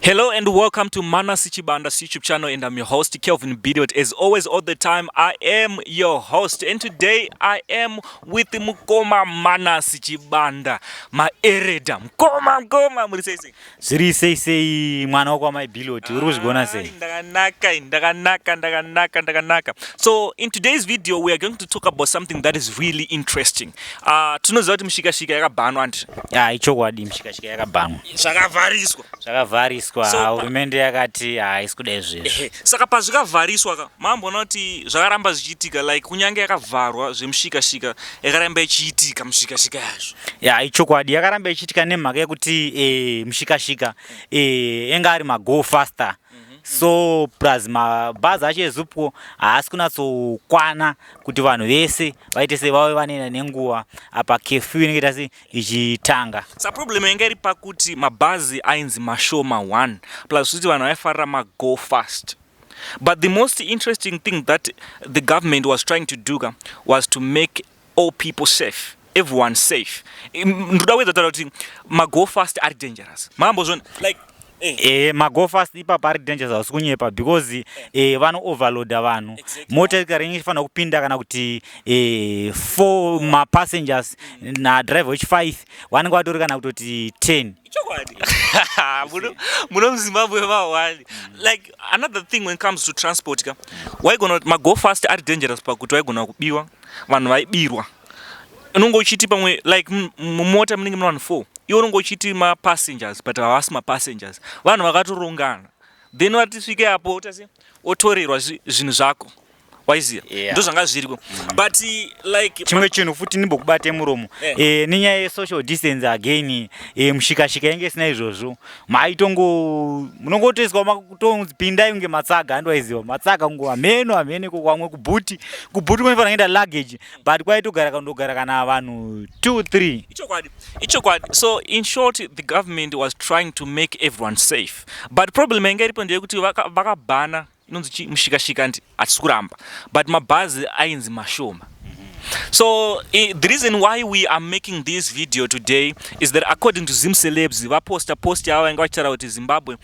Hello and welcome to Manas Sichibanda's YouTube channel, and I'm your host Kelvin Bidiot. As always, all the time, I am your host, and today I am with Mukoma Manas Sichibanda, my ereda. Mukoma, murisei. Sei mwana wako my Bidiot. Uruzigona sei. Ndaganaka. So in today's video, we are going to talk about something that is really interesting. Tunoziva kuti mishikashika yakabanwa anti. Ya, ichokwadi mishikashika yakabanwa. Zvakavhariswa. Hurumende yakati haisikuda izvezvo. Saka pazvikavhariswa ka mamboona kuti zvakaramba zvichiitika, like kunyange yakavharwa zvemishikashika yakaramba ichiitika mishikashika yazvo. Ya, ichokwadi yakaramba ichiitika nemhaka yekuti mishikashika enga ari go faster. So plus mabhazi acho eZUPCO haasi kunatsokwana kuti vanhu vese vaite se vave vanoenda nenguva apa curfew inenge ita ichitanga. Sa problem yanga iri pakuti mabhazi ainzi mashoma 1 plus kuti vanhu vaifarira go fast. But the most interesting thing that the government was trying to do was to make all people safe. Everyone safe. Ndoda wedzataura kuti go fast are dangerous. Mambozvona like go fast ipapa ari dangerous hausi kunyepa because vano overloada vanhu. Mota ikaringe ichifanira kupinda kana kuti 4 mapassengers nadriver wechi 5 vanenge vatori kana kutoti 10. Muno muZimbabwe vawani. Like another thing when it comes to transport waigona go fast are dangerous pakuti waigona kubiwa vanhu vaibirwa. Unongo uchiti pamwe like mumota munenge muna 4 iwo unongo uchiti passengers but havasi passengers vanhu vakatorongana then vatisvike apo utasi otorerwa zvinhu zvako waiziya ndo zvanga zviriko but like chimwe chinhu futi ndimbokubate muromo nenyaya ye-social distance again mushikashika yange isina izvozvo munongotoiswa makutonzipindai kunge matsaga andwaiziva matsaga kunge hameno kwamwe kubhuti kunofanira kuenda luggage but kwaitogara kandogara kana vanhu 2-3. Ichokwadi. So in short, the government was trying to make everyone safe, but problem yanga iripo ndeyekuti vakabhana inonzi mushikashika nti hatisi kuramba but mabhazi ainzi mashoma. So the reason why we are making this video today is that according to Zimcelebs post yavo yanga vachitaura kuti Zimbabwe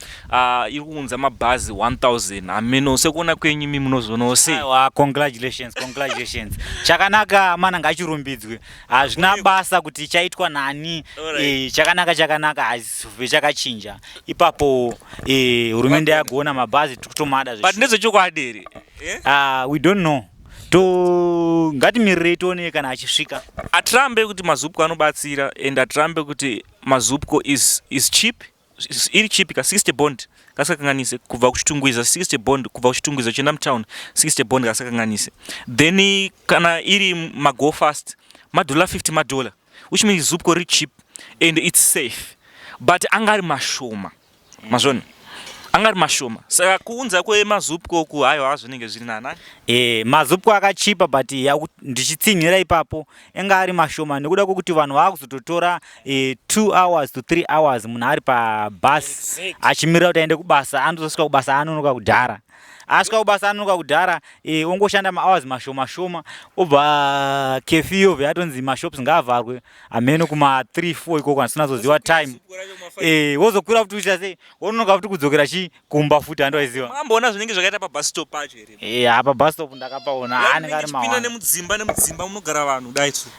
iri kuunza mabhazi 1000 ameno sekuona kwenyu imi munozoonawo sei. Congratulations. Chakanaka mana ngachirumbidzwe. Hazvina basa kuti chaitwa nani. Chakanaka hazve chakachinja. Ipapo hurumende yagoona mabhazi tikutomada but ndezvechokwadi we don't know. Ngatimirire tione kana achisvika. Atirambe kuti maZUPCO anobatsira and atirambe kuti maZUPCO is cheap. Iri cheap ka 60 bond kasakanganise kubva kuchitungwiza 60 bond kubva kuchitungwiza chenda mutown 60 bond kasakanganise. Then kana iri go fast $50 which means ZUPCO ri cheap and it's safe but angari mashoma. Mazvona angari mashoma. Saka kuunza kwemaZUPCO hayo hazvinenge zviri nani. maZUPCO akachipa but ndichitsinhira ipapo enga ari mashoma nekuda kwokuti vanhu vakuzototora 2 hours to 3 hours munhu ari pabhasi achimirira kuti aende kubasa andozosvika kubasa anonoka kudhara. Asvika kubasa anonoka kudhara ongoshanda mahours mashoma obva curfew yobva yatonzi mashops ngaavharwe hameno kuma 3-4 ikoko handisina zoziva time. Wozokwira futi uchita sei wononoka futi kudzokera kumba futi handwaiziva. Mamboona zvinenge zvakaita pabus stop pacho here. Pabus stop ndakapaona anenge ari mawa. Nemudzimba munogara vanhu daitsu.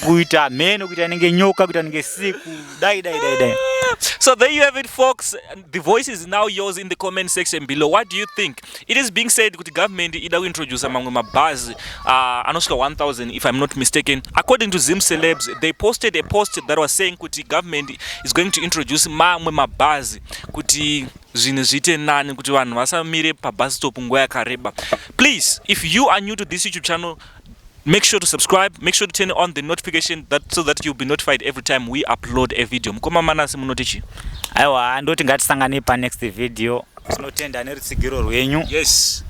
Kuita hameno kuita nenge nyoka kuita nenge siku dai. So there you have it, folks. The voice is now yours in the comment section below. What do you think? It is being said that the government ida kuintroduce mamwe mabhazi anosvika 1000 if I'm not mistaken. According to Zimcelebs, they posted a post that was saying kuti government is going to introduce mamwe mabhazi kuti zvinhu zviite nani kuti vanhu vasamire pabus stop nguva yakareba. Please, if you are new to this YouTube channel, make sure to subscribe, make sure to turn on the notification so that you'll be notified every time we upload a video. Mukoma Manas munotichi. Aiwa ndoti ngatisangane pa next video. Tinotenda nerutsigiro rwenyu. Yes.